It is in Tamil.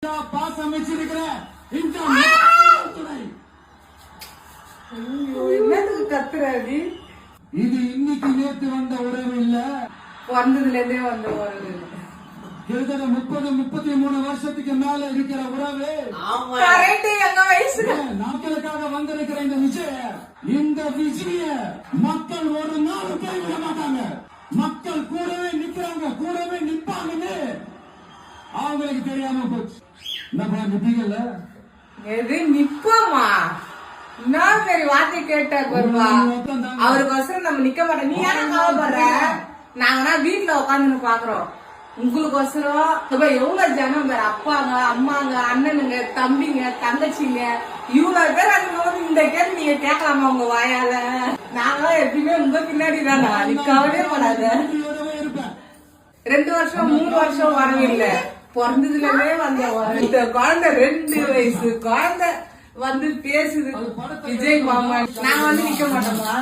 பாசம் வச்சிருக்கிற இந்த என்னதுக்கு கத்துறாடி? இது இன்னைக்கு நேற்று வந்த உறவு இல்ல, வந்ததுல இருந்தே வந்த உறவு. கிட்டத்தட்ட 30-33 வருஷத்துக்கு மேல இருக்கிற உறவு. எங்க வயசு நாட்களுக்காக வந்திருக்கிற இந்த விஜய மக்கள் ஒரு நாள் கைவிட மாட்டாங்க. மக்கள் கூடவே நிக்கிறாங்க, கூடவே நிப்பாங்கன்னு அவங்களுக்கு தெரியாம போச்சு. என்னப்பா நிப்பீங்கல்ல? எது நிப்போமா? இன்னொரு பெரிய வார்த்தை கேட்டார் பாருப்பா. அவருக்கோசரம் நம்ம நிக்க மாட்டோம். நீ ஏன்னா கவலைப்படுற? நாங்கன்னா வீட்டுல உட்காந்துன்னு பாக்குறோம். உங்களுக்கோசரம் எவ்வளவு ஜனம் பேர், அப்பாங்க, அம்மாங்க, அண்ணனுங்க, தம்பிங்க, தங்கச்சிங்க, இவ்வளவு பேர் அங்க இந்த கேள்வி நீங்க கேட்கலாமா உங்க வாயால? நாங்க எப்பயுமே உங்க பின்னாடி தானா, நீ கவலையே படாத. 2 வருஷம் 3 வருஷம் வரவில்லை, பிறந்ததுலயே வந்த இந்த குழந்தை 2 வயசு குழந்தை வந்து பேசுது. விஜய் மாமா நாங்க வந்து நிக்க மாட்டோமா?